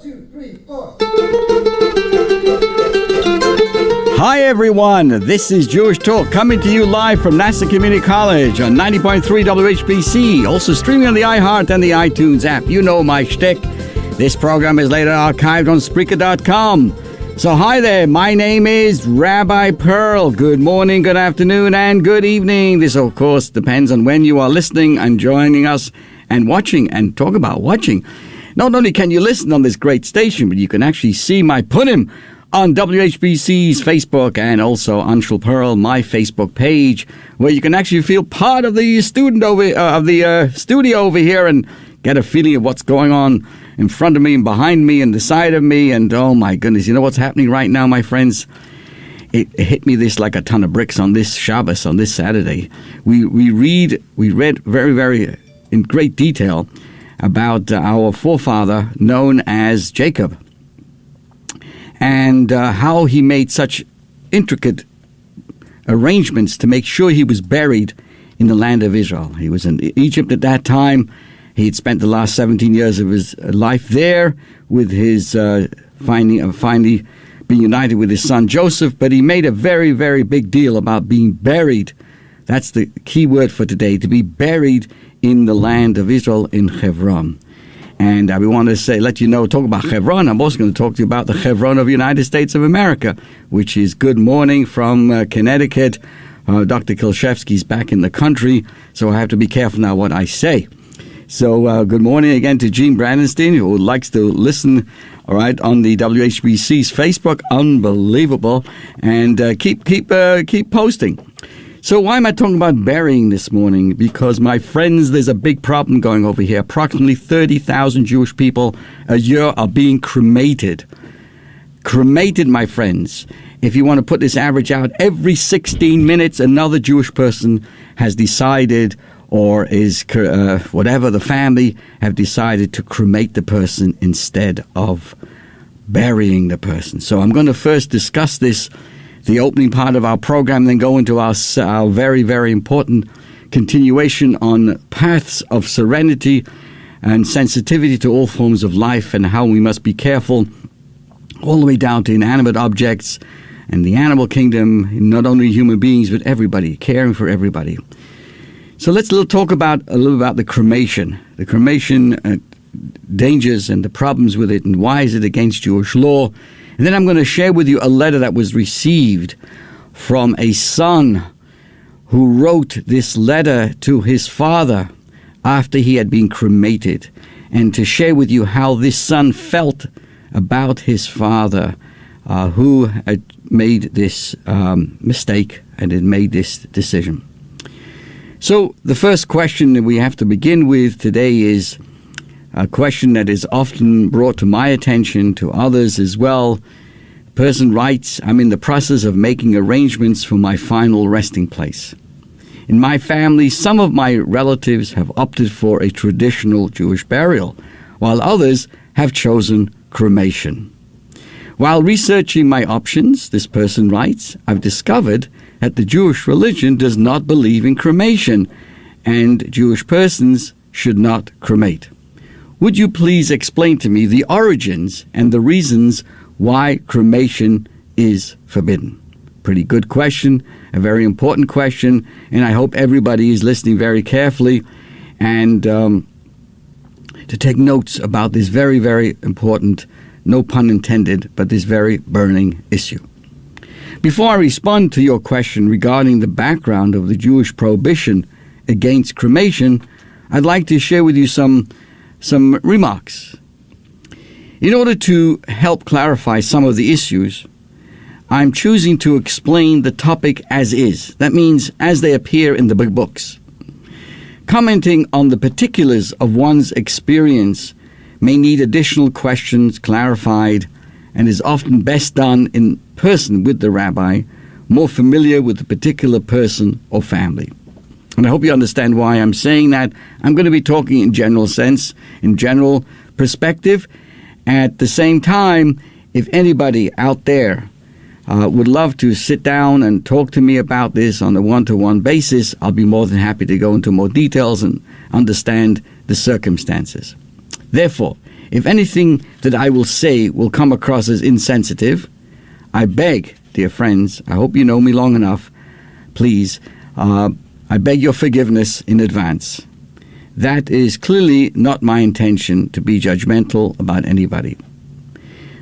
2, 3, 4. Hi everyone, this is Jewish Talk coming to you live from Nassau Community College on 90.3 WHPC, also streaming on the iHeart and the iTunes app. You know my shtick. This program is later archived on Spreaker.com. So hi there, my name is Rabbi Perl. Good morning, good afternoon, and good evening. This, of course, depends on when you are listening and joining us and watching. And talk about watching. Not only can you listen on this great station, but you can actually see my punim on WHPC's Facebook and also Anshul Pearl, my Facebook page, where you can actually feel part of the studio over here and get a feeling of what's going on in front of me and behind me and the side of me. And oh my goodness, you know what's happening right now, my friends? It hit me this like a ton of bricks on this Shabbos, on this Saturday. We read very, very in great detail about our forefather known as Jacob, and how he made such intricate arrangements to make sure he was buried in the land of Israel. He was in Egypt at that time. He had spent the last 17 years of his life there with his finally being united with his son Joseph, but he made a very, very big deal about being buried. That's the key word for today, to be buried in the land of Israel in Hebron. And we want to talk about Hebron. I'm also going to talk to you about the Hebron of the United States of America, which is good morning from Connecticut. Dr. Kilshevsky's back in the country, so I have to be careful now what I say. So good morning again to Gene Brandenstein, who likes to listen, all right, on the WHPC's Facebook. Unbelievable. And keep posting. So why am I talking about burying this morning? Because, my friends, there's a big problem going over here. Approximately 30,000 Jewish people a year are being cremated. Cremated, my friends. If you want to put this average out, every 16 minutes, another Jewish person has decided, or is whatever the family have decided, to cremate the person instead of burying the person. So I'm going to first discuss this, the opening part of our program, then go into our very, very important continuation on paths of serenity and sensitivity to all forms of life, and how we must be careful all the way down to inanimate objects and the animal kingdom, not only human beings, but everybody, caring for everybody. So let's talk about a little about the cremation dangers and the problems with it, and why is it against Jewish law. And then I'm going to share with you a letter that was received from a son who wrote this letter to his father after he had been cremated, and to share with you how this son felt about his father, who had made this mistake and had made this decision. So the first question that we have to begin with today is a question that is often brought to my attention, to others as well. The person writes, I'm in the process of making arrangements for my final resting place. In my family, some of my relatives have opted for a traditional Jewish burial, while others have chosen cremation. While researching my options, this person writes, I've discovered that the Jewish religion does not believe in cremation, and Jewish persons should not cremate. Would you please explain to me the origins and the reasons why cremation is forbidden? Pretty good question, a very important question, and I hope everybody is listening very carefully and to take notes about this very, very important, no pun intended, but this very burning issue. Before I respond to your question regarding the background of the Jewish prohibition against cremation, I'd like to share with you some remarks. In order to help clarify some of the issues, I'm choosing to explain the topic as is. That means as they appear in the big books. Commenting on the particulars of one's experience may need additional questions clarified, and is often best done in person with the rabbi, more familiar with the particular person or family. And I hope you understand why I'm saying that. I'm going to be talking in general sense, in general perspective. At the same time, if anybody out there would love to sit down and talk to me about this on a one-to-one basis, I'll be more than happy to go into more details and understand the circumstances. Therefore, If anything that I will say will come across as insensitive, I beg, dear friends, I hope you know me long enough, please, I beg your forgiveness in advance. That is clearly not my intention to be judgmental about anybody.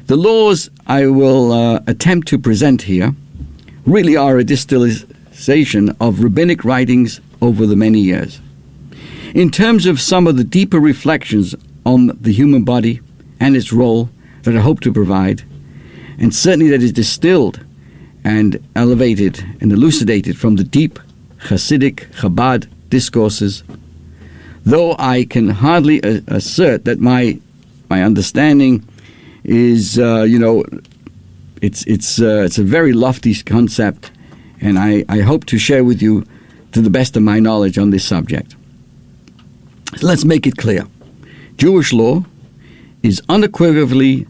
The laws I will attempt to present here really are a distillation of rabbinic writings over the many years. In terms of some of the deeper reflections on the human body and its role that I hope to provide, and certainly that is distilled and elevated and elucidated from the deep Hasidic Chabad discourses, though I can hardly assert that my understanding is, it's a very lofty concept, and I hope to share with you to the best of my knowledge on this subject. So let's make it clear. Jewish law is unequivocally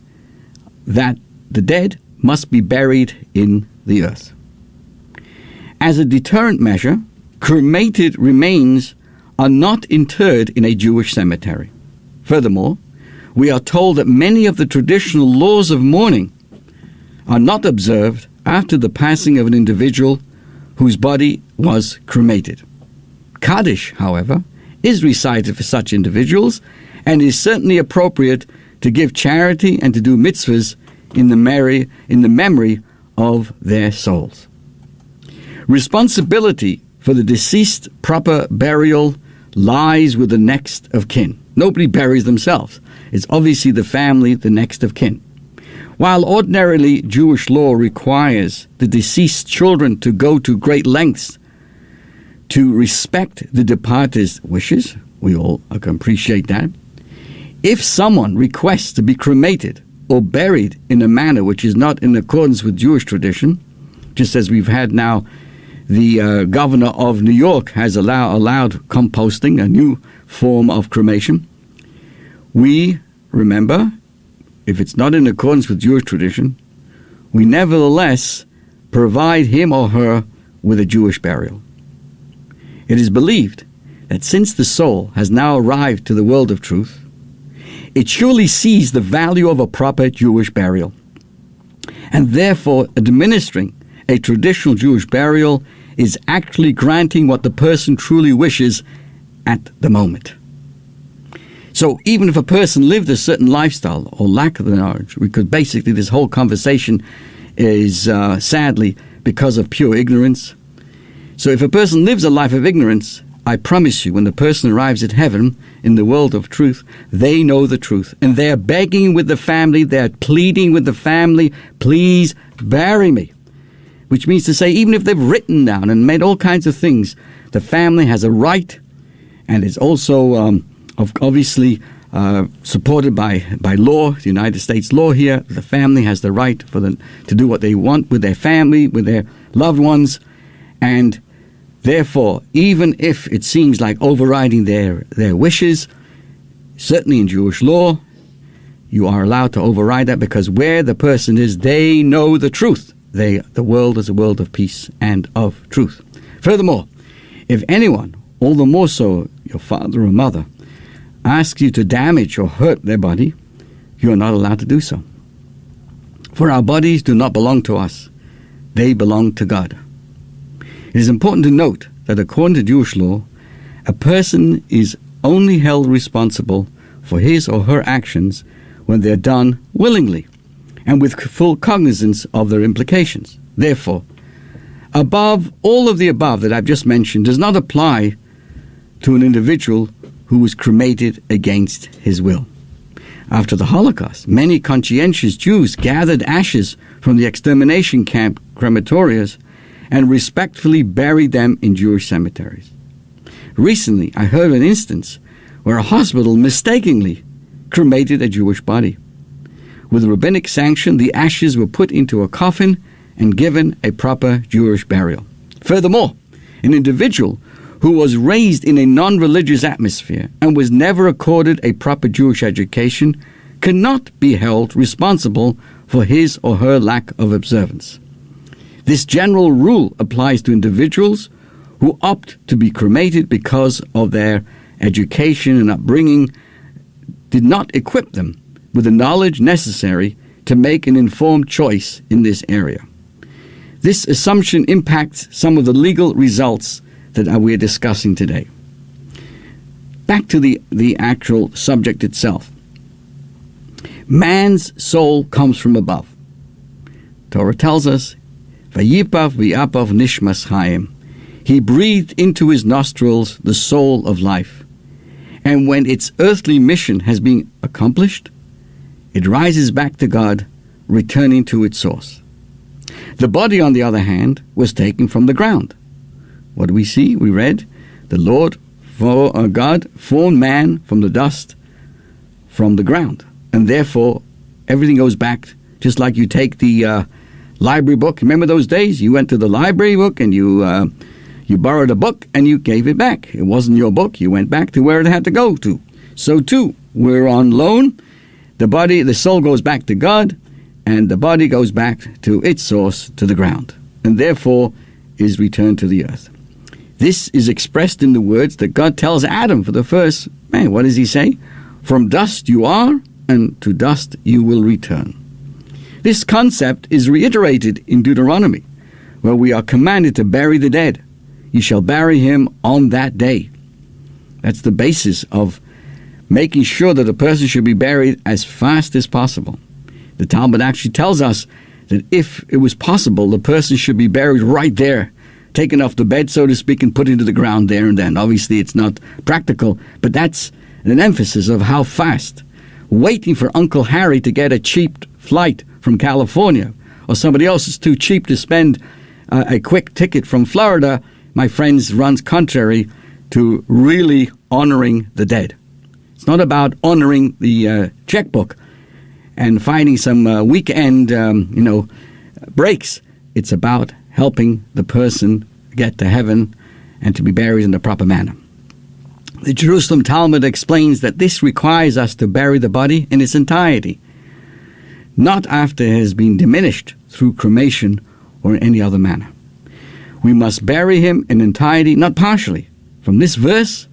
that the dead must be buried in the earth. As a deterrent measure, cremated remains are not interred in a Jewish cemetery. Furthermore, we are told that many of the traditional laws of mourning are not observed after the passing of an individual whose body was cremated. Kaddish, however, is recited for such individuals and is certainly appropriate to give charity and to do mitzvahs in the memory of their souls. Responsibility for the deceased proper burial lies with the next of kin. Nobody buries themselves. It's obviously the family, the next of kin. While ordinarily Jewish law requires the deceased children to go to great lengths to respect the departed's wishes, we all can appreciate that. If someone requests to be cremated or buried in a manner which is not in accordance with Jewish tradition, just as we've had now, the governor of New York has allowed composting, a new form of cremation. We remember, if it's not in accordance with Jewish tradition, we nevertheless provide him or her with a Jewish burial. It is believed that since the soul has now arrived to the world of truth, it surely sees the value of a proper Jewish burial, and therefore administering a traditional Jewish burial is actually granting what the person truly wishes at the moment. So even if a person lived a certain lifestyle or lack of the knowledge, because basically this whole conversation is sadly because of pure ignorance. So if a person lives a life of ignorance, I promise you, when the person arrives at heaven in the world of truth, they know the truth. And they're begging with the family, they're pleading with the family, please bury me. Which means to say, even if they've written down and made all kinds of things, the family has a right, and it's also obviously supported by law, the United States law here. The family has the right to do what they want with their family, with their loved ones, and therefore, even if it seems like overriding their wishes, certainly in Jewish law, you are allowed to override that, because where the person is, they know the truth. The world is a world of peace and of truth. Furthermore, if anyone, all the more so your father or mother, asks you to damage or hurt their body, you are not allowed to do so. For our bodies do not belong to us. They belong to God. It is important to note that according to Jewish law, a person is only held responsible for his or her actions when they are done willingly and with full cognizance of their implications. Therefore, above all of the above that I've just mentioned does not apply to an individual who was cremated against his will. After the Holocaust, many conscientious Jews gathered ashes from the extermination camp crematorias and respectfully buried them in Jewish cemeteries. Recently, I heard of an instance where a hospital mistakenly cremated a Jewish body. With rabbinic sanction, the ashes were put into a coffin and given a proper Jewish burial. Furthermore, an individual who was raised in a non-religious atmosphere and was never accorded a proper Jewish education cannot be held responsible for his or her lack of observance. This general rule applies to individuals who opt to be cremated because of their education and upbringing did not equip them with the knowledge necessary to make an informed choice in this area. This assumption impacts some of the legal results that we're discussing today. Back to the actual subject itself. Man's soul comes from above. Torah tells us, Vayipav v'yapav nishmas chaim. He breathed into his nostrils the soul of life. And when its earthly mission has been accomplished, it rises back to God, returning to its source. The body, on the other hand, was taken from the ground. What do we see? We read, the Lord God formed man from the dust from the ground. And therefore, everything goes back, just like you take the library book. Remember those days? You went to the library book and you borrowed a book and you gave it back. It wasn't your book. You went back to where it had to go to. So too, we're on loan. The soul goes back to God, and the body goes back to its source, to the ground, and therefore is returned to the earth. This is expressed in the words that God tells Adam for the first man. What does he say? From dust you are, and to dust you will return. This concept is reiterated in Deuteronomy, where we are commanded to bury the dead. You shall bury him on that day. That's the basis of making sure that a person should be buried as fast as possible. The Talmud actually tells us that if it was possible, the person should be buried right there, taken off the bed, so to speak, and put into the ground there and then. Obviously, it's not practical, but that's an emphasis of how fast. Waiting for Uncle Harry to get a cheap flight from California, or somebody else is too cheap to spend a quick ticket from Florida, my friends, runs contrary to really honoring the dead. It's not about honoring the checkbook and finding some weekend, breaks. It's about helping the person get to heaven and to be buried in the proper manner. The Jerusalem Talmud explains that this requires us to bury the body in its entirety, not after it has been diminished through cremation or in any other manner. We must bury him in entirety, not partially. From this verse,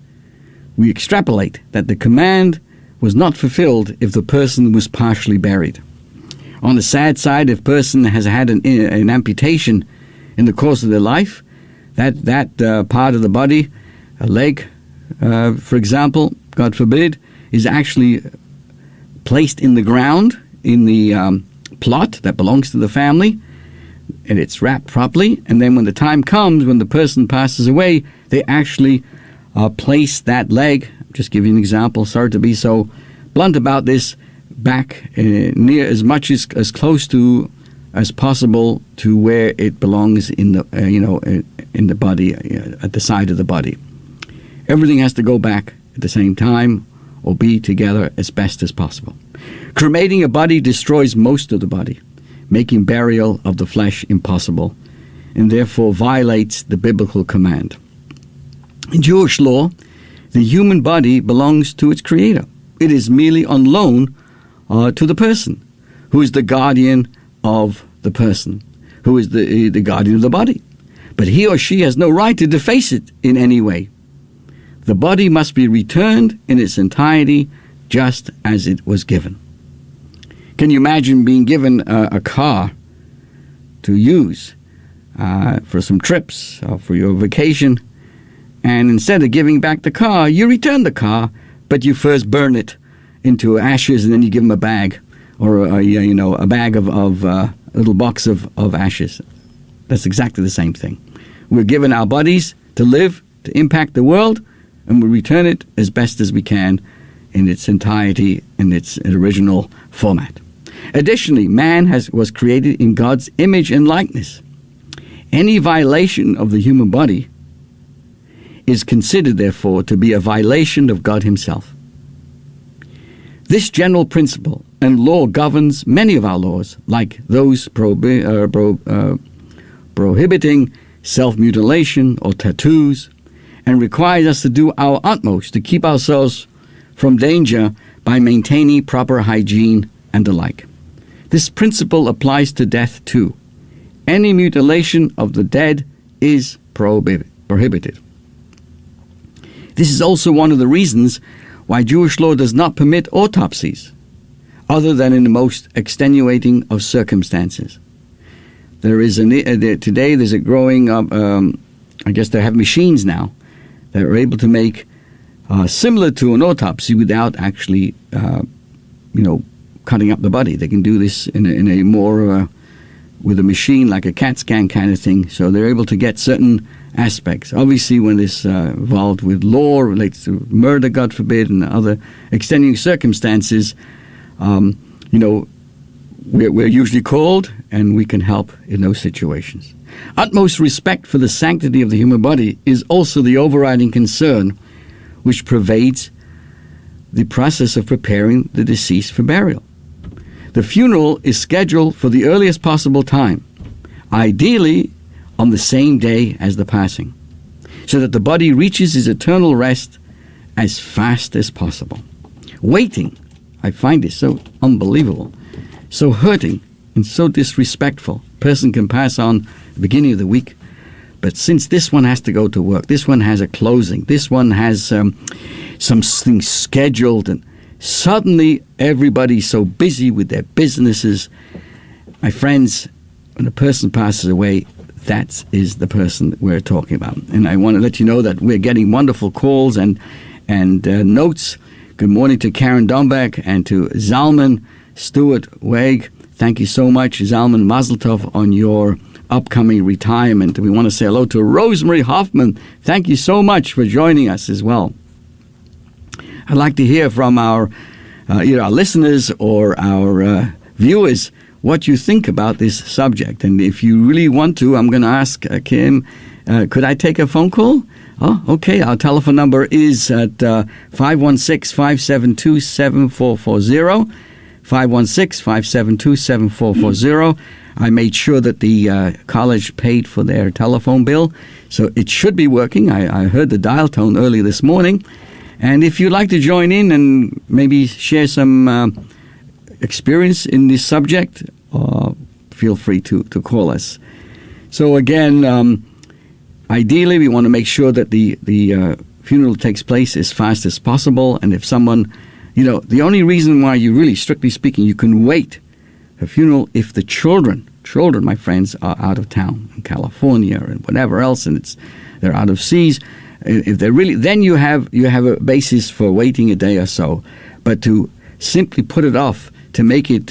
we extrapolate that the command was not fulfilled if the person was partially buried. On the sad side, if a person has had an amputation in the course of their life, that part of the body, a leg, for example, God forbid, is actually placed in the ground, in the plot that belongs to the family, and it's wrapped properly. And then when the time comes, when the person passes away, they actually place that leg, just give you an example, sorry to be so blunt about this, back near as much as close to as possible to where it belongs in the in the body, at the side of the body. Everything has to go back at the same time or be together as best as possible. Cremating a body destroys most of the body, making burial of the flesh impossible, and therefore violates the biblical command. In Jewish law, the human body belongs to its creator. It is merely on loan to the person, who is the guardian of the person, who is the guardian of the body. But he or she has no right to deface it in any way. The body must be returned in its entirety, just as it was given. Can you imagine being given a car to use for some trips or for your vacation, and instead of giving back the car, you return the car, but you first burn it into ashes, and then you give them a bag, or a bag of a little box of ashes. That's exactly the same thing. We're given our bodies to live, to impact the world, and we return it as best as we can in its entirety, in its original format. Additionally, man was created in God's image and likeness. Any violation of the human body is considered, therefore, to be a violation of God himself. This general principle and law governs many of our laws, like those prohibiting self-mutilation or tattoos, and requires us to do our utmost to keep ourselves from danger by maintaining proper hygiene and the like. This principle applies to death too. Any mutilation of the dead is prohibited. This is also one of the reasons why Jewish law does not permit autopsies. other than in the most extenuating of circumstances. Today there's a growing up, I guess they have machines now that are able to make similar to an autopsy without actually, cutting up the body. They can do this in a more, with a machine like a CAT scan kind of thing. So they're able to get certain aspects. Obviously, when it's involved with law, relates to murder, God forbid, and other extenuating circumstances, we're usually called, and we can help in those situations. Utmost respect for the sanctity of the human body is also the overriding concern which pervades the process of preparing the deceased for burial. The funeral is scheduled for the earliest possible time, ideally on the same day as the passing, so that the body reaches its eternal rest as fast as possible. Waiting, I find this so unbelievable, so hurting and so disrespectful. A person can pass on the beginning of the week, but since this one has to go to work, this one has a closing, this one has something scheduled, and suddenly everybody's so busy with their businesses. My friends, when a person passes away, that is the person that we're talking about. And I want to let you know that we're getting wonderful calls and notes. Good morning to Karen Dombeck and to Zalman Stewart Weg. Thank you so much, Zalman Mazel Tov, on your upcoming retirement. We want to say hello to Rosemary Hoffman. Thank you so much for joining us as well. I'd like to hear from our either our listeners or our viewers what you think about this subject. And if you really want to, I'm going to ask Kim, could I take a phone call? Oh, okay. Our telephone number is at 516-572-7440. 516-572-7440. I made sure that the college paid for their telephone bill, so it should be working. I heard the dial tone early this morning. And if you'd like to join in and maybe share some experience in this subject, feel free to call us. So again, ideally, we want to make sure that the funeral takes place as fast as possible. And if someone, the only reason why you really, strictly speaking, you can wait a funeral if the children, my friends, are out of town in California and whatever else, and they're out of seas. If they're really, then you have a basis for waiting a day or so. But to simply put it off, to make it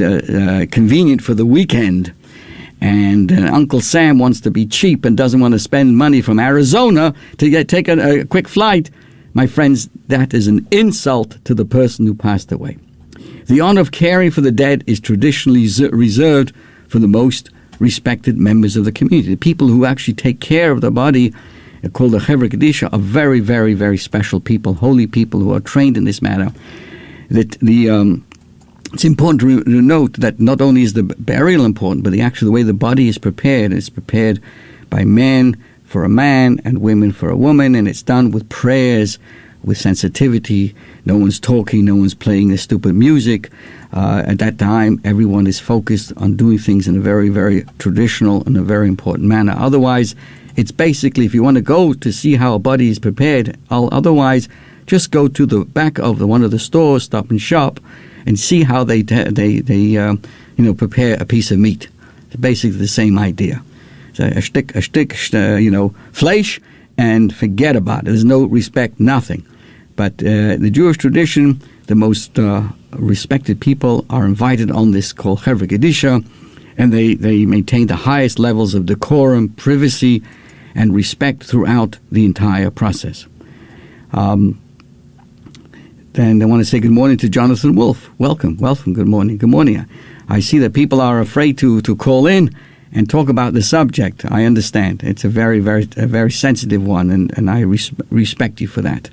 convenient for the weekend, and Uncle Sam wants to be cheap and doesn't want to spend money from Arizona to take a quick flight, my friends, that is an insult to the person who passed away. The honor of caring for the dead is traditionally reserved for the most respected members of the community. The people who actually take care of the body, called the Chevra Kadisha, are very, very, very special people, holy people who are trained in this matter. It's important to note that not only is the burial important, but the way the body is prepared. It's prepared by men for a man and women for a woman, and it's done with prayers, with sensitivity. No one's talking, no one's playing the stupid music. At that time, everyone is focused on doing things in a very, very traditional and a very important manner. Otherwise, it's basically, if you want to go to see how a body is prepared, otherwise, just go to the back of one of the stores, Stop and Shop, and see how they prepare a piece of meat. It's basically the same idea. So a stick, flesh, and forget about it. There's no respect, nothing. But the Jewish tradition, the most respected people are invited on this called Chevra Kadisha, and they maintain the highest levels of decorum, privacy, and respect throughout the entire process. Then I want to say good morning to Jonathan Wolf. Welcome. Good morning. I see that people are afraid to call in and talk about the subject. I understand. It's a very, very, very sensitive one, and I respect you for that.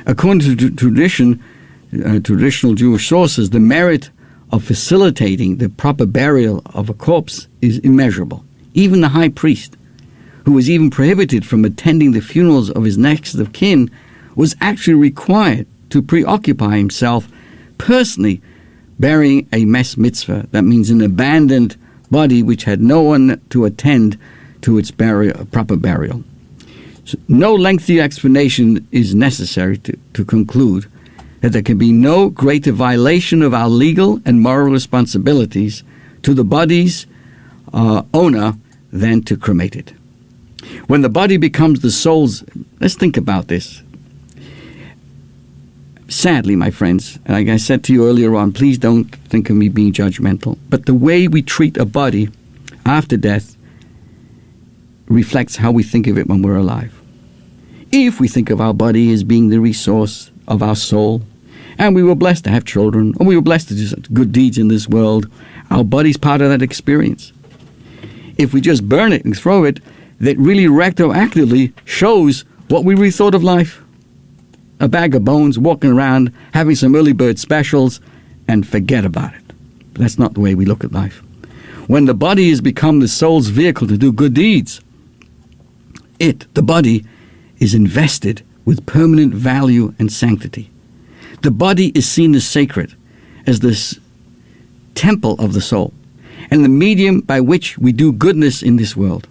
According to traditional Jewish sources, the merit of facilitating the proper burial of a corpse is immeasurable. Even the high priest, who was even prohibited from attending the funerals of his next of kin, was actually required to preoccupy himself personally burying a mes mitzvah. That means an abandoned body which had no one to attend to its proper burial. So no lengthy explanation is necessary to conclude that there can be no greater violation of our legal and moral responsibilities to the body's owner than to cremate it. When the body becomes the soul's, let's think about this. Sadly, my friends, like I said to you earlier on, please don't think of me being judgmental, but the way we treat a body after death reflects how we think of it when we're alive. If we think of our body as being the resource of our soul, and we were blessed to have children, or we were blessed to do such good deeds in this world, our body's part of that experience. If we just burn it and throw it, that really retroactively shows what we really thought of life. A bag of bones, walking around, having some early bird specials, and forget about it. But that's not the way we look at life. When the body has become the soul's vehicle to do good deeds, the body, is invested with permanent value and sanctity. The body is seen as sacred, as this temple of the soul, and the medium by which we do goodness in this world.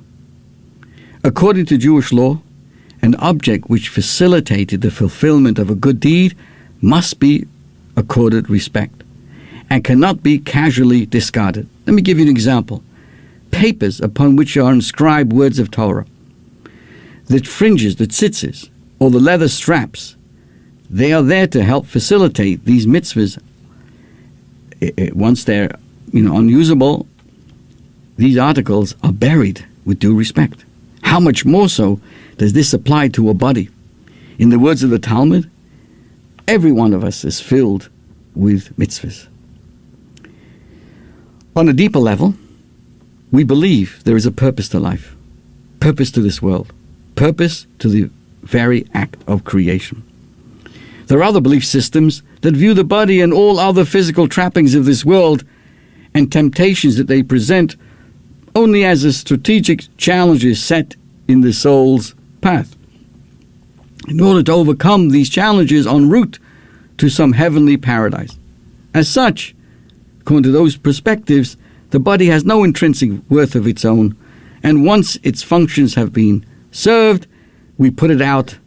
According to Jewish law, an object which facilitated the fulfillment of a good deed must be accorded respect and cannot be casually discarded. Let me give you an example. Papers upon which are inscribed words of Torah, the fringes, the tzitzis, or the leather straps, they are there to help facilitate these mitzvahs. Once they're unusable, these articles are buried with due respect. How much more so does this apply to a body? In the words of the Talmud, every one of us is filled with mitzvahs. On a deeper level, we believe there is a purpose to life, purpose to this world, purpose to the very act of creation. There are other belief systems that view the body and all other physical trappings of this world and temptations that they present only as a strategic challenges set in the soul's path, in order to overcome these challenges en route to some heavenly paradise. As such, according to those perspectives, the body has no intrinsic worth of its own, and once its functions have been served, we put it out,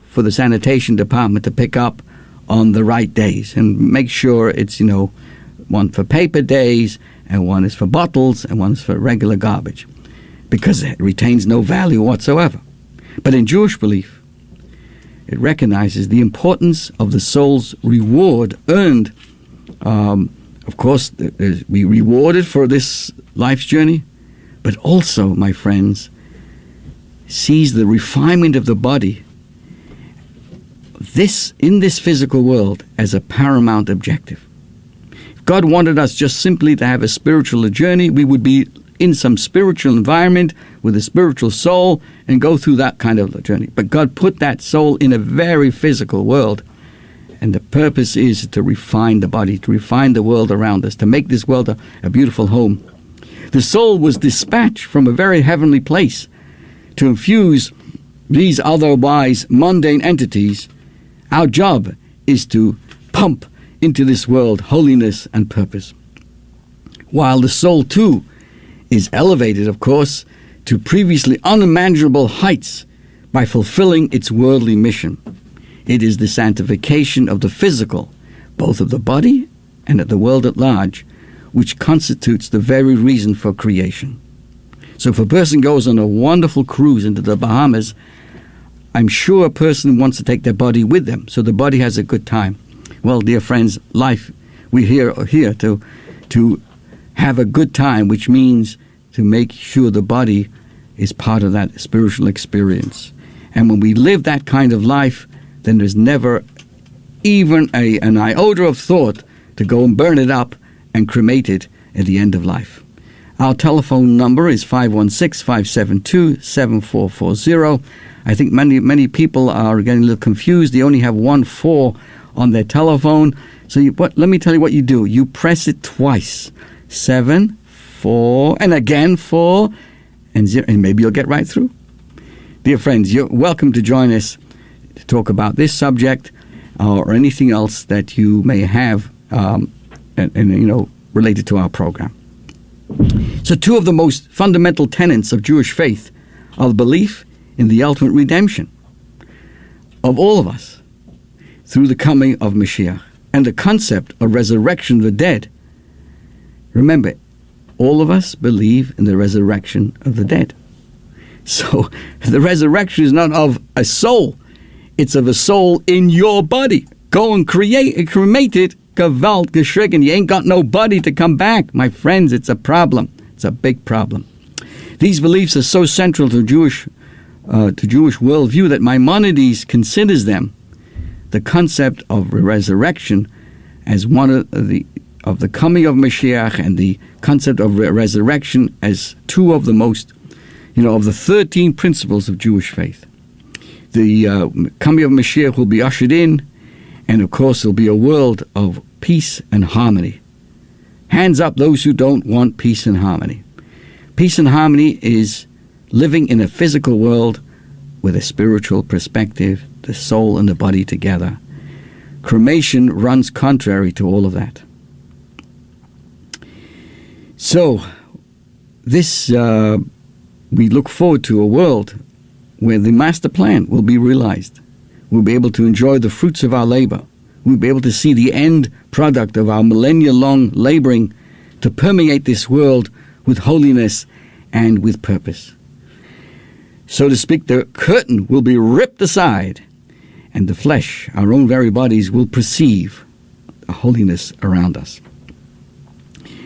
for the sanitation department to pick up on the right days and make sure it's, one for paper days, and one is for bottles, and one is for regular garbage, because it retains no value whatsoever. But in Jewish belief, it recognizes the importance of the soul's reward earned. Of course, we rewarded for this life's journey, but also, my friends, sees the refinement of the body in this physical world as a paramount objective. If God wanted us just simply to have a spiritual journey, we would be in some spiritual environment with a spiritual soul and go through that kind of a journey. But God put that soul in a very physical world, and the purpose is to refine the body, to refine the world around us, to make this world a beautiful home. The soul was dispatched from a very heavenly place to infuse these otherwise mundane entities. Our job is to pump into this world holiness and purpose. While the soul, too, is elevated, of course, to previously unimaginable heights by fulfilling its worldly mission. It is the sanctification of the physical, both of the body and of the world at large, which constitutes the very reason for creation. So if a person goes on a wonderful cruise into the Bahamas, I'm sure a person wants to take their body with them, so the body has a good time. Well, dear friends, life, we're here to have a good time, which means to make sure the body is part of that spiritual experience. And when we live that kind of life, then there's never even an iota of thought to go and burn it up and cremate it at the end of life. Our telephone number is 516-572-7440. I think many people are getting a little confused. They only have 14 on their telephone. So let me tell you what you do. You press it twice. 7, 4, and again 4, and 0, and maybe you'll get right through. Dear friends, you're welcome to join us to talk about this subject or anything else that you may have related to our program. So 2 of the most fundamental tenets of Jewish faith are the belief in the ultimate redemption of all of us through the coming of Mashiach, and the concept of resurrection of the dead. Remember, all of us believe in the resurrection of the dead. So the resurrection is not of a soul, it's of a soul in your body. Go and cremate it, gewalt, geschrigen. You ain't got no body to come back. My friends, it's a problem. It's a big problem. These beliefs are so central to Jewish worldview that Maimonides considers them, the concept of resurrection, as one of the coming of Mashiach, and the concept of resurrection as two of the most, of the 13 principles of Jewish faith. The coming of Mashiach will be ushered in, and of course there'll be a world of peace and harmony. Hands up those who don't want peace and harmony. Peace and harmony is living in a physical world with a spiritual perspective, the soul and the body together. Cremation runs contrary to all of that. So, this we look forward to a world where the master plan will be realized. We'll be able to enjoy the fruits of our labor. We'll be able to see the end product of our millennia-long laboring to permeate this world with holiness and with purpose. So to speak, the curtain will be ripped aside, and the flesh, our own very bodies, will perceive the holiness around us.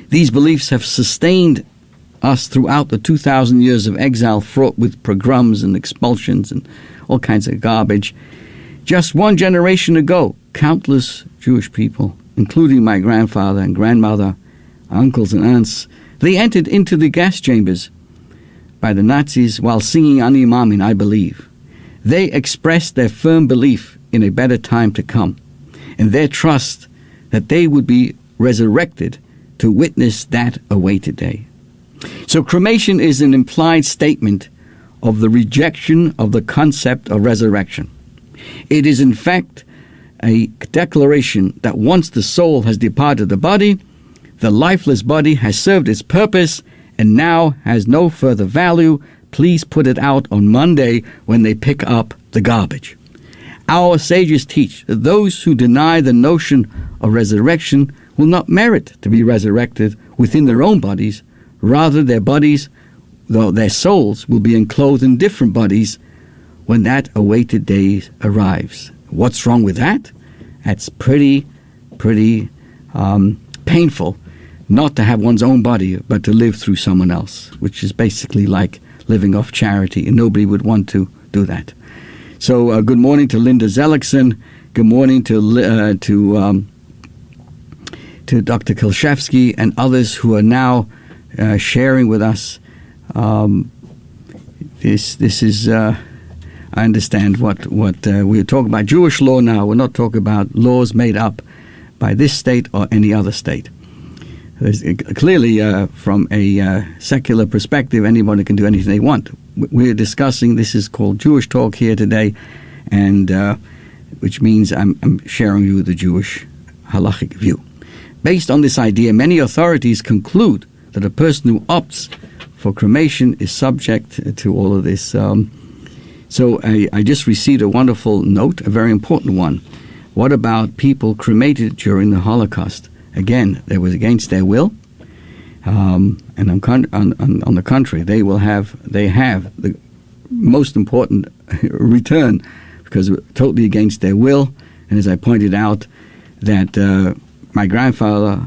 These beliefs have sustained us throughout the 2,000 years of exile fraught with pogroms and expulsions and all kinds of garbage. Just one generation ago, countless Jewish people, including my grandfather and grandmother, uncles and aunts, they entered into the gas chambers by the Nazis while singing Ani Maamin, I believe. They expressed their firm belief in a better time to come, and their trust that they would be resurrected to witness that awaited day. So cremation is an implied statement of the rejection of the concept of resurrection. It is in fact a declaration that once the soul has departed the body, the lifeless body has served its purpose and now has no further value. Please put it out on Monday when they pick up the garbage. Our sages teach that those who deny the notion of resurrection will not merit to be resurrected within their own bodies. Rather, their bodies, though their souls, will be enclosed in different bodies when that awaited day arrives. What's wrong with that? That's pretty painful not to have one's own body, but to live through someone else, which is basically like living off charity, and nobody would want to do that. So good morning to Linda Zellickson. Good morning to Dr. Kilshevsky and others who are now sharing with us. This is I understand what we're talking about Jewish law now. We're not talking about laws made up by this state or any other state. Clearly, from a secular perspective, anybody can do anything they want. We're discussing, this is called Jewish Talk here today, and which means I'm sharing you the Jewish halachic view. Based on this idea, many authorities conclude that a person who opts for cremation is subject to all of this. So I just received a wonderful note, a very important one. What about people cremated during the Holocaust? Again, that was against their will, and on the contrary, they have the most important return, because it was totally against their will. And as I pointed out, that my grandfather,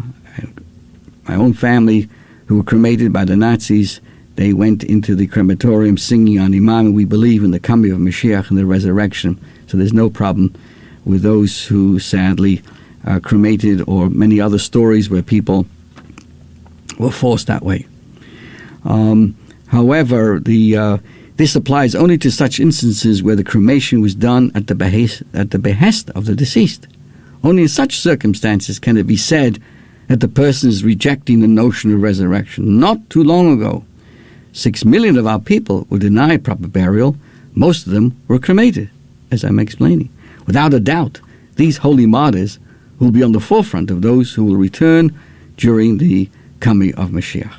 my own family, who were cremated by the Nazis, they went into the crematorium singing on Imam, and we believe in the coming of Mashiach and the resurrection. So there's no problem with those who sadly cremated, or many other stories where people were forced that way. However, this applies only to such instances where the cremation was done at the behest of the deceased. Only in such circumstances can it be said that the person is rejecting the notion of resurrection. Not too long ago, 6 million of our people were denied proper burial. Most of them were cremated, as I'm explaining. Without a doubt, these holy martyrs will be on the forefront of those who will return during the coming of Mashiach.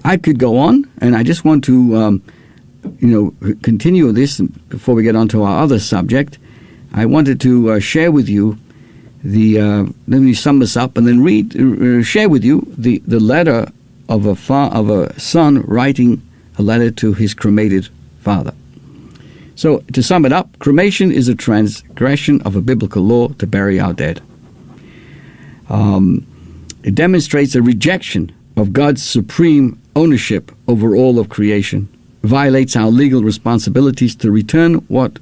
I could go on, and I just want to continue this before we get on to our other subject. I wanted to share with you let me sum this up and then share with you the letter of a son writing a letter to his cremated father. So, to sum it up, cremation is a transgression of a biblical law to bury our dead. It demonstrates a rejection of God's supreme ownership over all of creation, violates our legal responsibilities to return what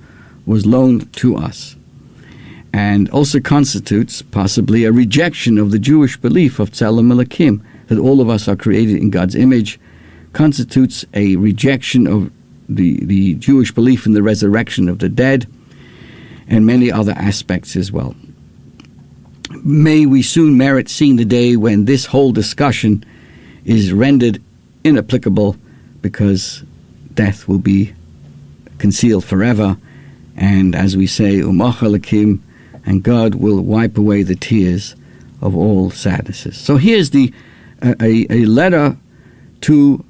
was loaned to us, and also constitutes possibly a rejection of the Jewish belief of Tzelem Elokim, that all of us are created in God's image, constitutes a rejection of the Jewish belief in the resurrection of the dead, and many other aspects as well. May we soon merit seeing the day when this whole discussion is rendered inapplicable, because death will be concealed forever, and as we say, Umach Elokim, and God will wipe away the tears of all sadnesses. So here's a letter to,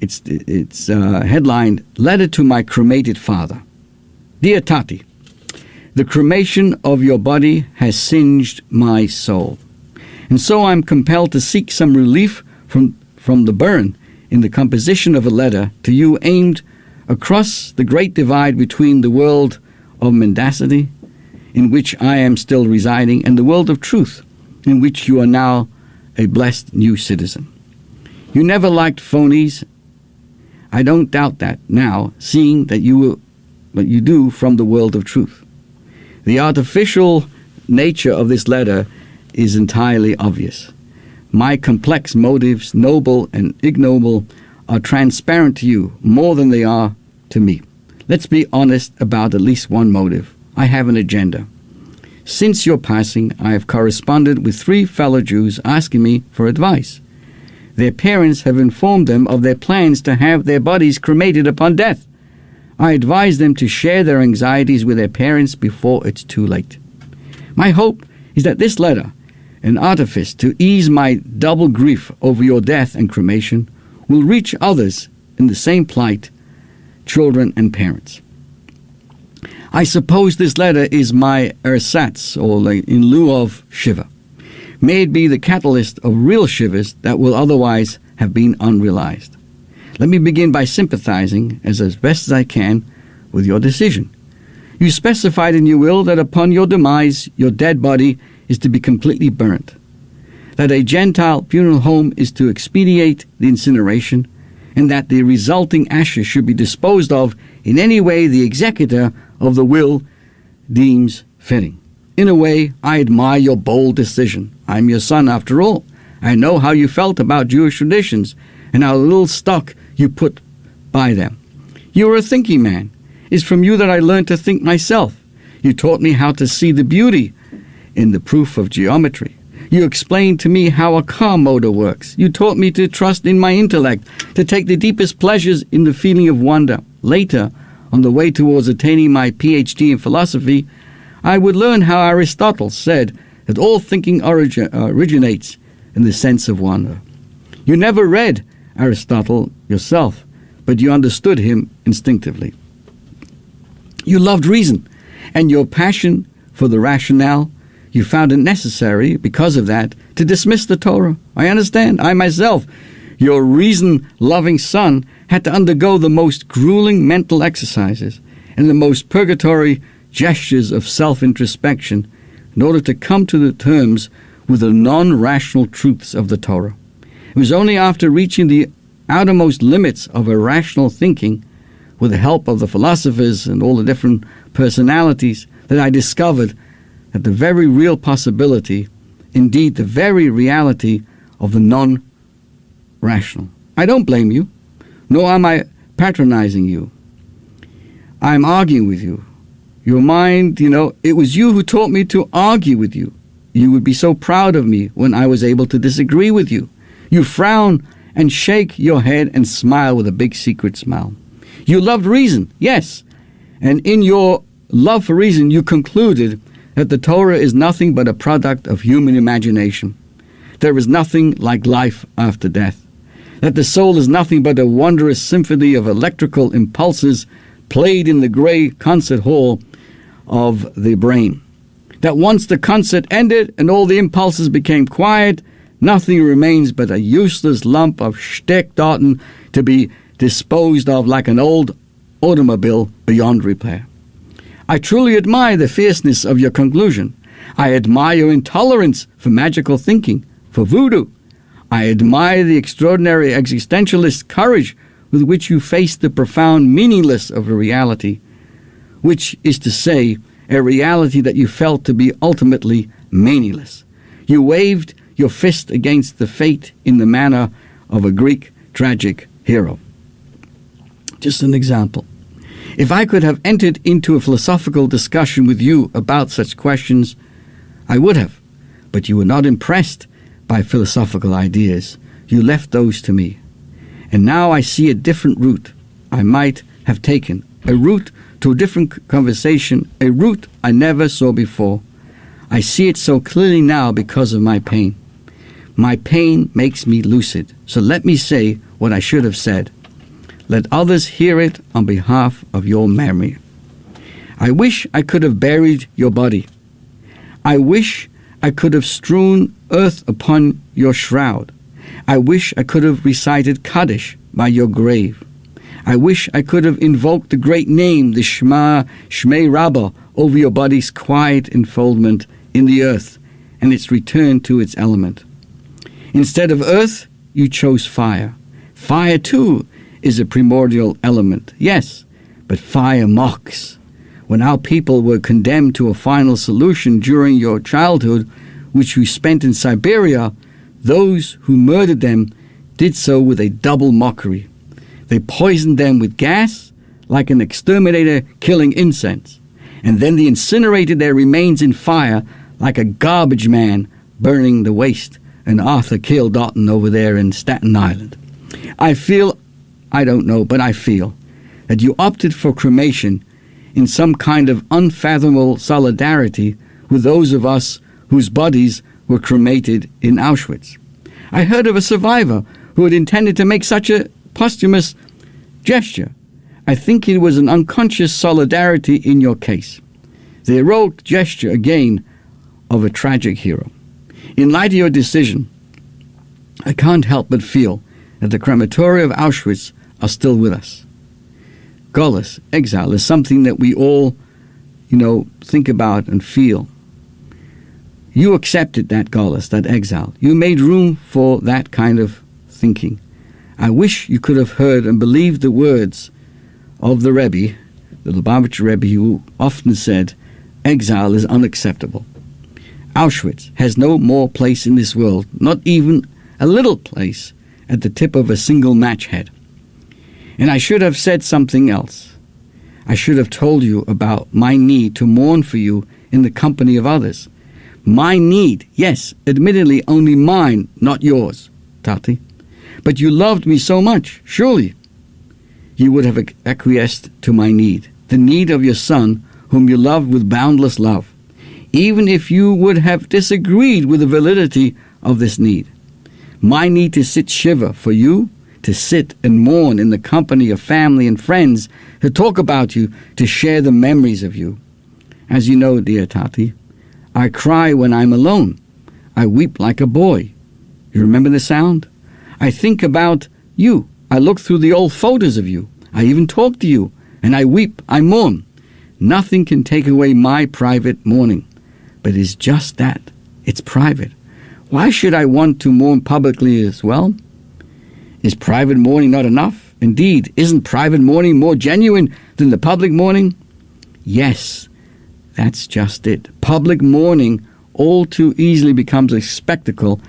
it's headlined, Letter to My Cremated Father. Dear Tati, the cremation of your body has singed my soul, and so I'm compelled to seek some relief from the burn in the composition of a letter to you aimed across the great divide between the world of mendacity, in which I am still residing, and the world of truth, in which you are now a blessed new citizen. You never liked phonies. I don't doubt that now, seeing that you do from the world of truth. The artificial nature of this letter is entirely obvious. My complex motives, noble and ignoble, are transparent to you more than they are to me. Let's be honest about at least one motive. I have an agenda. Since your passing, I have corresponded with 3 fellow Jews asking me for advice. Their parents have informed them of their plans to have their bodies cremated upon death. I advise them to share their anxieties with their parents before it's too late. My hope is that this letter, an artifice to ease my double grief over your death and cremation, will reach others in the same plight, children and parents. I suppose this letter is my ersatz, or in lieu of Shiva. May it be the catalyst of real Shivas that will otherwise have been unrealized. Let me begin by sympathizing, as best as I can, with your decision. You specified in your will that upon your demise, your dead body is to be completely burnt, that a Gentile funeral home is to expedite the incineration, and that the resulting ashes should be disposed of in any way the executor of the will deems fitting. In a way, I admire your bold decision. I'm your son, after all. I know how you felt about Jewish traditions and how little stock you put by them. You are a thinking man. It's from you that I learned to think myself. You taught me how to see the beauty in the proof of geometry. You explained to me how a car motor works. You taught me to trust in my intellect, to take the deepest pleasures in the feeling of wonder. Later, on the way towards attaining my PhD in philosophy, I would learn how Aristotle said that all thinking originates in the sense of wonder. You never read Aristotle yourself, but you understood him instinctively. You loved reason, and your passion for the rationale, you found it necessary, because of that, to dismiss the Torah. I understand. I myself, your reason-loving son, had to undergo the most grueling mental exercises and the most purgatory gestures of self-introspection in order to come to the terms with the non-rational truths of the Torah. It was only after reaching the outermost limits of irrational thinking, with the help of the philosophers and all the different personalities, that I discovered that the very real possibility, indeed the very reality, of the non-rational. I don't blame you, nor am I patronizing you. I'm arguing with you. Your mind, it was you who taught me to argue with you. You would be so proud of me when I was able to disagree with you. You frown and shake your head and smile with a big secret smile. You loved reason, yes, and in your love for reason you concluded that the Torah is nothing but a product of human imagination. There is nothing like life after death. That the soul is nothing but a wondrous symphony of electrical impulses played in the gray concert hall of the brain. That once the concert ended and all the impulses became quiet, nothing remains but a useless lump of shtick-daten to be disposed of like an old automobile beyond repair. I truly admire the fierceness of your conclusion. I admire your intolerance for magical thinking, for voodoo. I admire the extraordinary existentialist courage with which you face the profound meaningless of a reality, which is to say, a reality that you felt to be ultimately meaningless. You waved your fist against the fate in the manner of a Greek tragic hero. Just an example. If I could have entered into a philosophical discussion with you about such questions, I would have, but you were not impressed by philosophical ideas. You left those to me. And now I see a different route I might have taken, a route to a different conversation, a route I never saw before. I see it so clearly now because of my pain. My pain makes me lucid, so let me say what I should have said. Let others hear it on behalf of your memory. I wish I could have buried your body. I wish I could have strewn earth upon your shroud. I wish I could have recited Kaddish by your grave. I wish I could have invoked the great name, the Shmei Rabbah, over your body's quiet enfoldment in the earth and its return to its element. Instead of earth, you chose fire. Fire, too, is a primordial element, yes, but fire mocks. When our people were condemned to a final solution during your childhood, which you spent in Siberia, those who murdered them did so with a double mockery. They poisoned them with gas, like an exterminator killing insects, and then they incinerated their remains in fire, like a garbage man burning the waste, and Arthur killed Doughton over there in Staten Island. I feel that you opted for cremation in some kind of unfathomable solidarity with those of us whose bodies were cremated in Auschwitz. I heard of a survivor who had intended to make such a posthumous gesture. I think it was an unconscious solidarity in your case. The heroic gesture, again, of a tragic hero. In light of your decision, I can't help but feel that the crematoria of Auschwitz are still with us. Gullus, exile, is something that we all, think about and feel. You accepted that Gullus, that exile. You made room for that kind of thinking. I wish you could have heard and believed the words of the Rebbe, the Lubavitcher Rebbe, who often said, exile is unacceptable. Auschwitz has no more place in this world, not even a little place at the tip of a single match head. And I should have said something else. I should have told you about my need to mourn for you in the company of others. My need, yes, admittedly only mine, not yours, Tati. But you loved me so much, surely you would have acquiesced to my need, the need of your son, whom you loved with boundless love, even if you would have disagreed with the validity of this need. My need to sit shiva for you, to sit and mourn in the company of family and friends, to talk about you, to share the memories of you. As you know, dear Tati, I cry when I'm alone. I weep like a boy. You remember the sound? I think about you. I look through the old photos of you. I even talk to you, and I weep, I mourn. Nothing can take away my private mourning, but it's just that. It's private. Why should I want to mourn publicly as well? Is private mourning not enough? Indeed, isn't private mourning more genuine than the public mourning? Yes, that's just it. Public mourning all too easily becomes a spectacle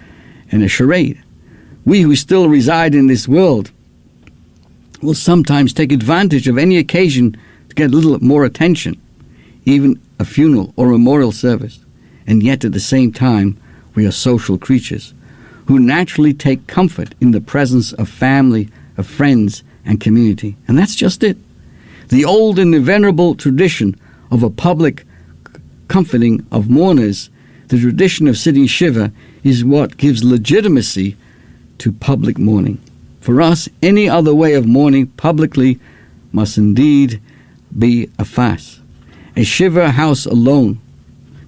and a charade. We who still reside in this world will sometimes take advantage of any occasion to get a little more attention, even a funeral or a memorial service. And yet at the same time, we are social creatures who naturally take comfort in the presence of family, of friends, and community. And that's just it. The old and venerable tradition of a public comforting of mourners, the tradition of sitting shiva, is what gives legitimacy to public mourning. For us, any other way of mourning publicly must indeed be a farce. A shiva house alone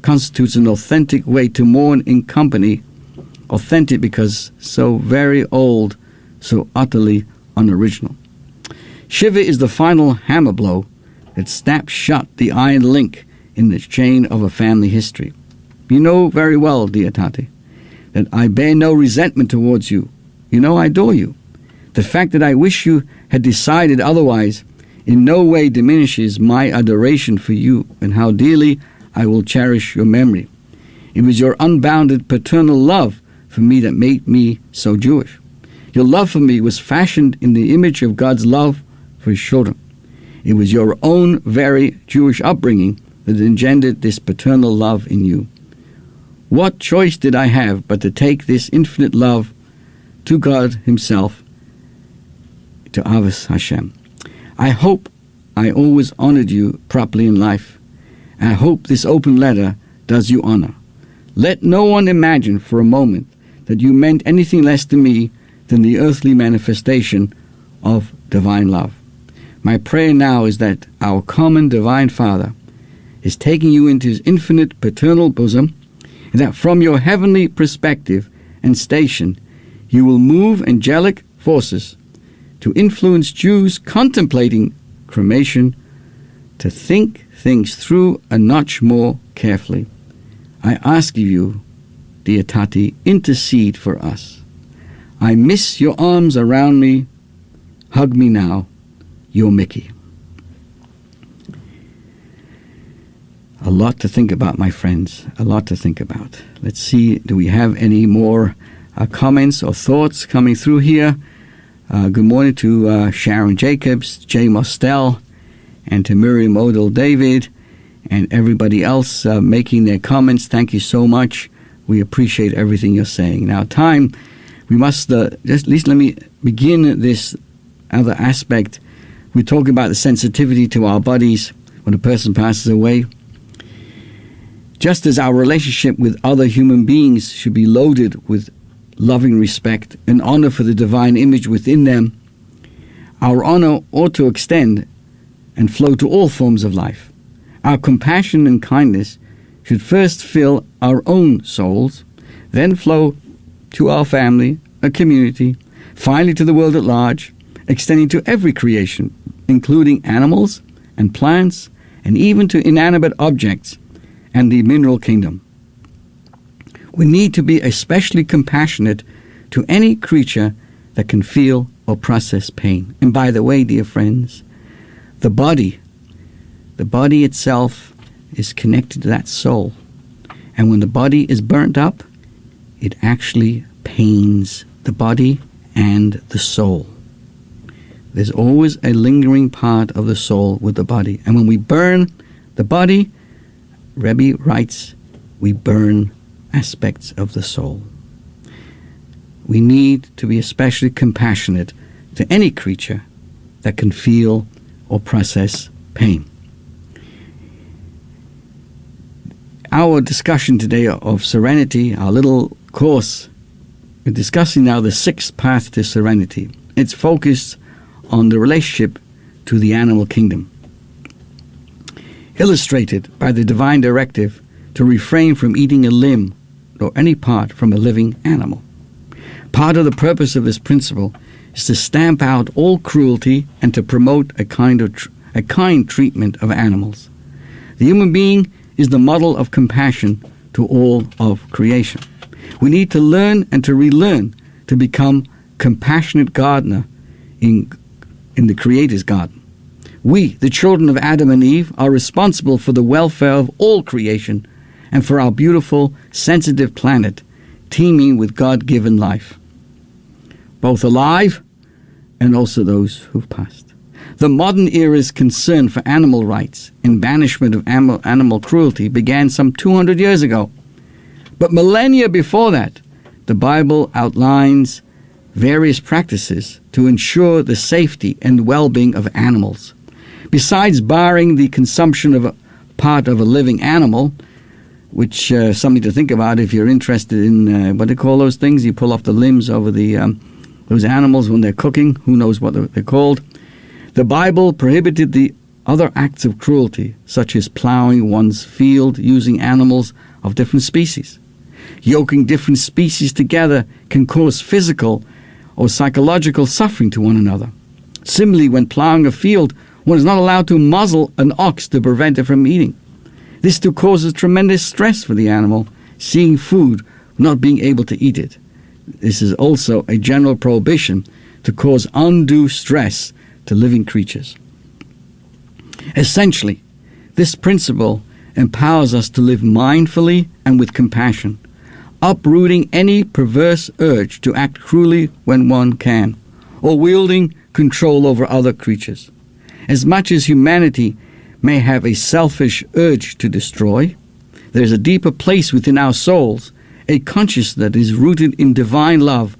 constitutes an authentic way to mourn in company, authentic because so very old, so utterly unoriginal. Shiva is the final hammer blow that snaps shut the iron link in the chain of a family history. You know very well, dear Tati, that I bear no resentment towards you. You know I adore you. The fact that I wish you had decided otherwise in no way diminishes my adoration for you and how dearly I will cherish your memory. It was your unbounded paternal love for me that made me so Jewish. Your love for me was fashioned in the image of God's love for his children. It was your own very Jewish upbringing that engendered this paternal love in you. What choice did I have but to take this infinite love to God himself, to Avos Hashem? I hope I always honored you properly in life. And I hope this open letter does you honor. Let no one imagine for a moment that you meant anything less to me than the earthly manifestation of divine love. My prayer now is that our common divine Father is taking you into his infinite paternal bosom, and that from your heavenly perspective and station you will move angelic forces to influence Jews contemplating cremation to think things through a notch more carefully. I ask you, dear Tati, intercede for us. I miss your arms around me. Hug me now. Your Mickey. A lot to think about, my friends. A lot to think about. Let's see, do we have any more comments or thoughts coming through here? Good morning to Sharon Jacobs, Jay Mostel, and to Miriam Odell David, and everybody else making their comments. Thank you so much. We appreciate everything you're saying. Now, time, we must, just at least let me begin this other aspect. We're talking about the sensitivity to our bodies when a person passes away. Just as our relationship with other human beings should be loaded with loving respect and honor for the divine image within them, our honor ought to extend and flow to all forms of life. Our compassion and kindness should first fill our own souls, then flow to our family, a community, finally to the world at large, extending to every creation, including animals and plants, and even to inanimate objects and the mineral kingdom. We need to be especially compassionate to any creature that can feel or process pain. And by the way, dear friends, the body itself is connected to that soul. And when the body is burnt up, it actually pains the body and the soul. There's always a lingering part of the soul with the body. And when we burn the body, Rebbe writes, we burn aspects of the soul. We need to be especially compassionate to any creature that can feel or process pain. Our discussion today of serenity, our little course, we're discussing now the sixth path to serenity. It's focused on the relationship to the animal kingdom, illustrated by the divine directive to refrain from eating a limb or any part from a living animal. Part of the purpose of this principle is to stamp out all cruelty and to promote a kind treatment of animals. The human being is the model of compassion to all of creation. We need to learn and to relearn to become compassionate gardener in the Creator's garden. We, the children of Adam and Eve, are responsible for the welfare of all creation and for our beautiful, sensitive planet, teeming with God-given life, both alive and also those who've passed. The modern era's concern for animal rights and banishment of animal cruelty began some 200 years ago. But millennia before that, the Bible outlines various practices to ensure the safety and well-being of animals. Besides barring the consumption of a part of a living animal, which something to think about if you're interested in what they call those things. You pull off the limbs over those animals when they're cooking. Who knows what they're called? The Bible prohibited the other acts of cruelty, such as plowing one's field using animals of different species. Yoking different species together can cause physical or psychological suffering to one another. Similarly, when plowing a field, one is not allowed to muzzle an ox to prevent it from eating. This too causes tremendous stress for the animal, seeing food, not being able to eat it. This is also a general prohibition to cause undue stress to living creatures. Essentially, this principle empowers us to live mindfully and with compassion, uprooting any perverse urge to act cruelly when one can, or wielding control over other creatures. As much as humanity may have a selfish urge to destroy, there is a deeper place within our souls, a consciousness that is rooted in divine love,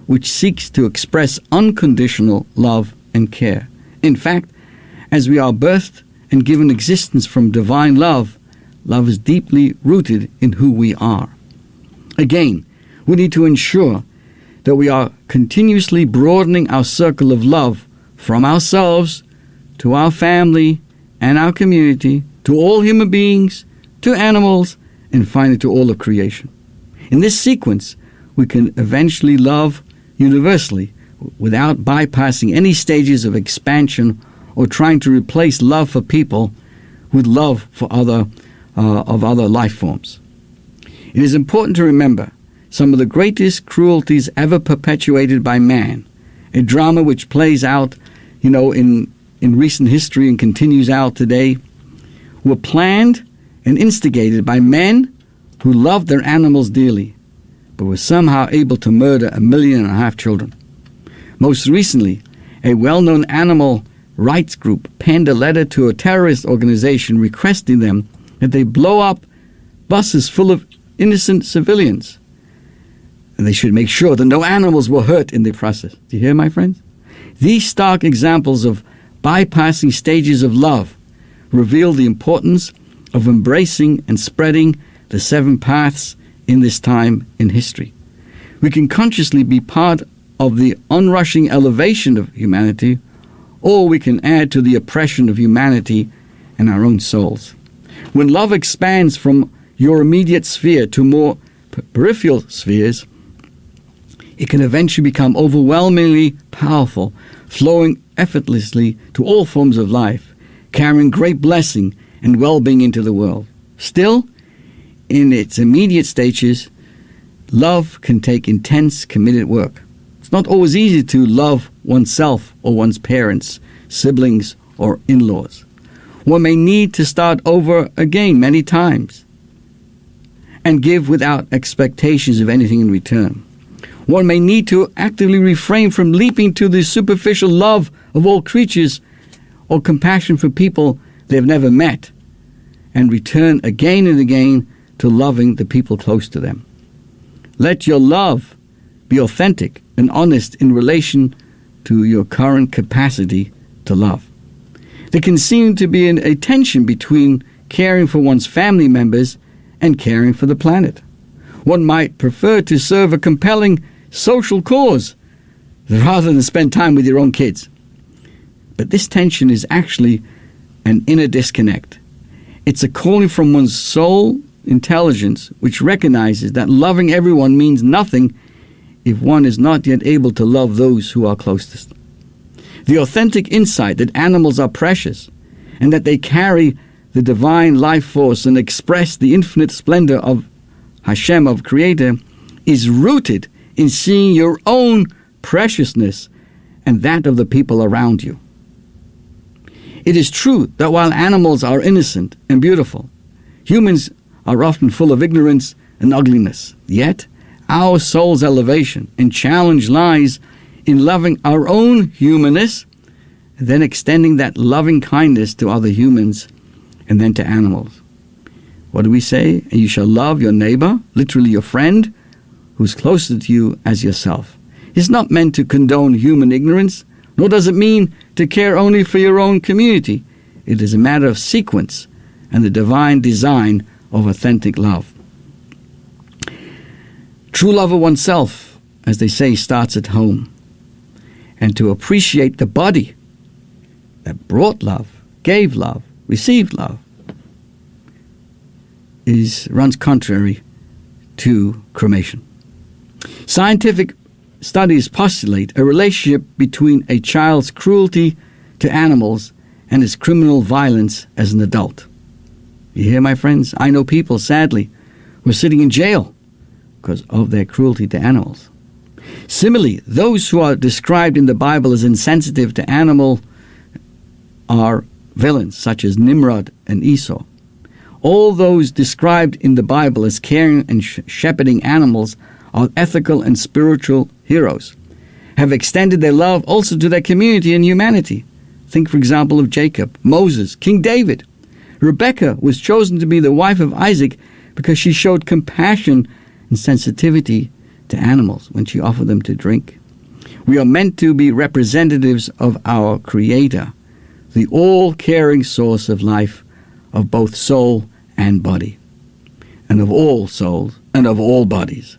which seeks to express unconditional love and care. In fact, as we are birthed and given existence from divine love, love is deeply rooted in who we are. Again, we need to ensure that we are continuously broadening our circle of love from ourselves to our family and our community, to all human beings, to animals, and finally to all of creation. In this sequence, we can eventually love universally without bypassing any stages of expansion or trying to replace love for people with love for other life forms. It is important to remember some of the greatest cruelties ever perpetuated by man, a drama which plays out, in recent history and continues out today, were planned and instigated by men who loved their animals dearly, but were somehow able to murder 1.5 million children. Most recently, a well-known animal rights group penned a letter to a terrorist organization requesting them that they blow up buses full of innocent civilians. And they should make sure that no animals were hurt in the process. Do you hear, my friends? These stark examples of bypassing stages of love reveal the importance of embracing and spreading the 7 paths in this time in history. We can consciously be part of the unrushing elevation of humanity, or we can add to the oppression of humanity and our own souls. When love expands from your immediate sphere to more peripheral spheres, it can eventually become overwhelmingly powerful, flowing effortlessly to all forms of life, carrying great blessing and well-being into the world. Still, in its immediate stages, love can take intense, committed work. It's not always easy to love oneself or one's parents, siblings, or in-laws. One may need to start over again many times and give without expectations of anything in return. One may need to actively refrain from leaping to the superficial love of all creatures or compassion for people they have never met, and return again and again to loving the people close to them. Let your love be authentic and honest in relation to your current capacity to love. There can seem to be a tension between caring for one's family members and caring for the planet. One might prefer to serve a compelling social cause rather than spend time with your own kids. But this tension is actually an inner disconnect. It's a calling from one's soul intelligence which recognizes that loving everyone means nothing if one is not yet able to love those who are closest. The authentic insight that animals are precious and that they carry the divine life force and express the infinite splendor of Hashem, of Creator, is rooted in seeing your own preciousness and that of the people around you. It is true that while animals are innocent and beautiful, humans are often full of ignorance and ugliness. Yet, our soul's elevation and challenge lies in loving our own humanness, and then extending that loving kindness to other humans and then to animals. What do we say? And you shall love your neighbor, literally your friend, who's closer to you as yourself. It's not meant to condone human ignorance, nor does it mean to care only for your own community. It is a matter of sequence and the divine design of authentic love. True love of oneself, as they say, starts at home. And to appreciate the body that brought love gave love, received love, runs contrary to cremation. Scientific studies postulate a relationship between a child's cruelty to animals and his criminal violence as an adult. You hear, my friends? I know people, sadly, who are sitting in jail because of their cruelty to animals. Similarly, those who are described in the Bible as insensitive to animal are villains, such as Nimrod and Esau. All those described in the Bible as caring and shepherding animals are ethical and spiritual heroes, have extended their love also to their community and humanity. Think, for example, of Jacob, Moses, King David. Rebekah was chosen to be the wife of Isaac because she showed compassion and sensitivity to animals when she offered them to drink. We are meant to be representatives of our Creator, the all-caring source of life, of both soul and body, and of all souls and of all bodies,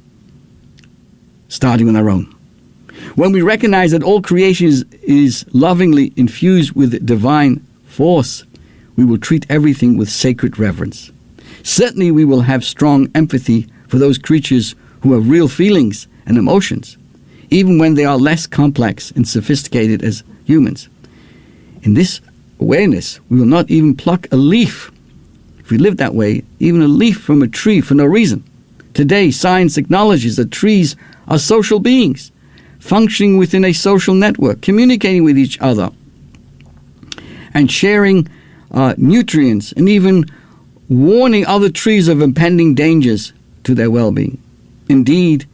starting with our own. When we recognize that all creation is lovingly infused with divine force, we will treat everything with sacred reverence. Certainly we will have strong empathy for those creatures who have real feelings and emotions, even when they are less complex and sophisticated as humans. In this awareness, we will not even pluck a leaf, if we live that way, even a leaf from a tree for no reason. Today, science acknowledges that trees are social beings, functioning within a social network, communicating with each other, and sharing nutrients, and even warning other trees of impending dangers to their well-being. Indeed,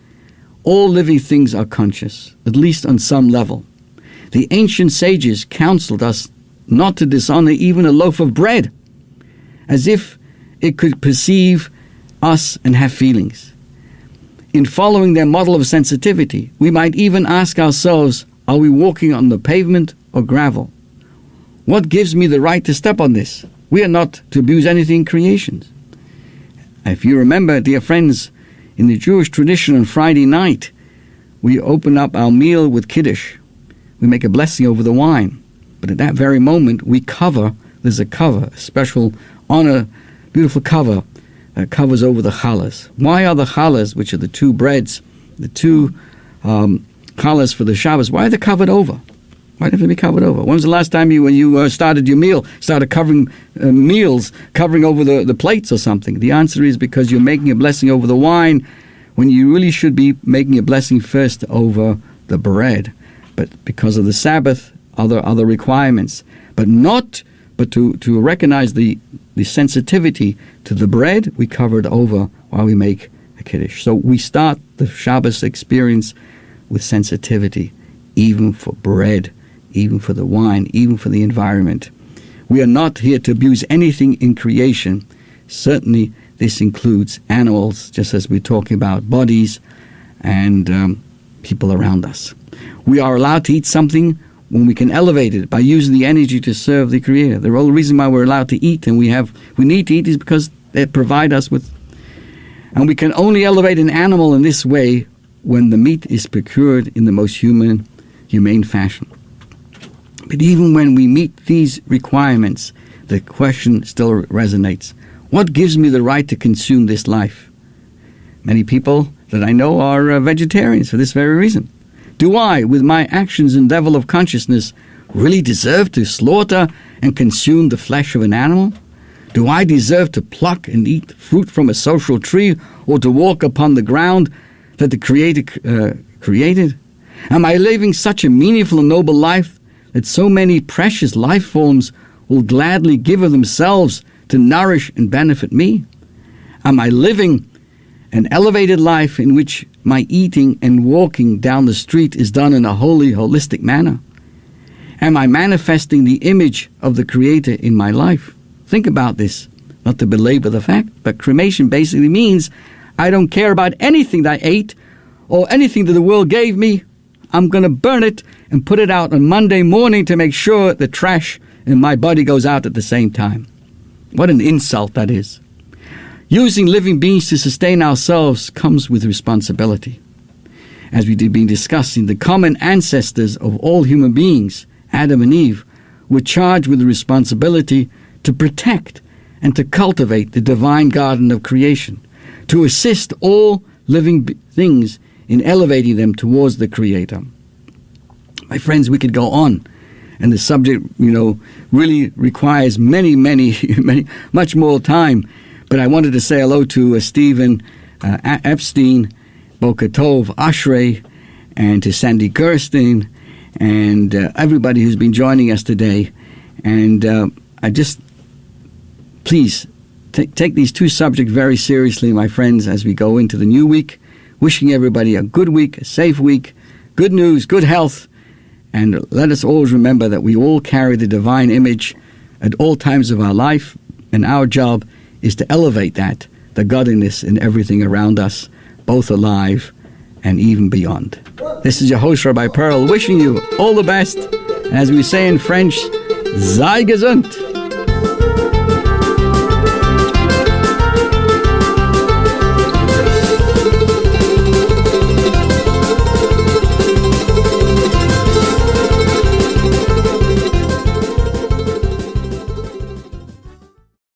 all living things are conscious, at least on some level. The ancient sages counseled us not to dishonor even a loaf of bread, as if it could perceive us and have feelings. In following their model of sensitivity, we might even ask ourselves, are we walking on the pavement or gravel? What gives me the right to step on this? We are not to abuse anything in creation. If you remember, dear friends, in the Jewish tradition on Friday night, we open up our meal with Kiddush. We make a blessing over the wine. But at that very moment, there's a cover, a special honor, beautiful cover that covers over the challahs. Why are the challahs, which are the two breads, the two challahs for the Shabbos, why are they covered over? Why do they have to be covered over? When was the last time when you started your meal, started covering covering over the plates or something? The answer is because you're making a blessing over the wine when you really should be making a blessing first over the bread. But because of the Sabbath, other requirements. But to recognize the sensitivity to the bread, we cover it over while we make a Kiddush. So we start the Shabbos experience with sensitivity, even for bread, even for the wine, even for the environment. We are not here to abuse anything in creation. Certainly this includes animals, just as we're talking about bodies and people around us. We are allowed to eat something when we can elevate it by using the energy to serve the Creator. The whole reason why we're allowed to eat and we need to eat is because they provide us with. And we can only elevate an animal in this way when the meat is procured in the most humane fashion. But even when we meet these requirements, the question still resonates. What gives me the right to consume this life? Many people that I know are vegetarians for this very reason. Do I, with my actions and level of consciousness, really deserve to slaughter and consume the flesh of an animal? Do I deserve to pluck and eat fruit from a social tree or to walk upon the ground that the Creator created? Am I living such a meaningful and noble life that so many precious life forms will gladly give of themselves to nourish and benefit me? Am I living an elevated life in which my eating and walking down the street is done in a holy, holistic manner? Am I manifesting the image of the Creator in my life? Think about this, not to belabor the fact, but cremation basically means I don't care about anything that I ate or anything that the world gave me. I'm going to burn it and put it out on Monday morning to make sure the trash in my body goes out at the same time. What an insult that is. Using living beings to sustain ourselves comes with responsibility. As we've been discussing, the common ancestors of all human beings, Adam and Eve, we're charged with the responsibility to protect and to cultivate the divine garden of creation, to assist all living things in elevating them towards the Creator. My friends, we could go on, and the subject, really requires much more time. But I wanted to say hello to Stephen Epstein, Boker Tov, Ashrei, and to Sandy Gerstein, and everybody who's been joining us today. And I just, please, take these two subjects very seriously, my friends, as we go into the new week. Wishing everybody a good week, a safe week, good news, good health. And let us always remember that we all carry the divine image at all times of our life, and our job is to elevate that, the godliness in everything around us, both alive and even beyond. This is your host, Rabbi Perl, wishing you all the best. And as we say in French, sei gesund.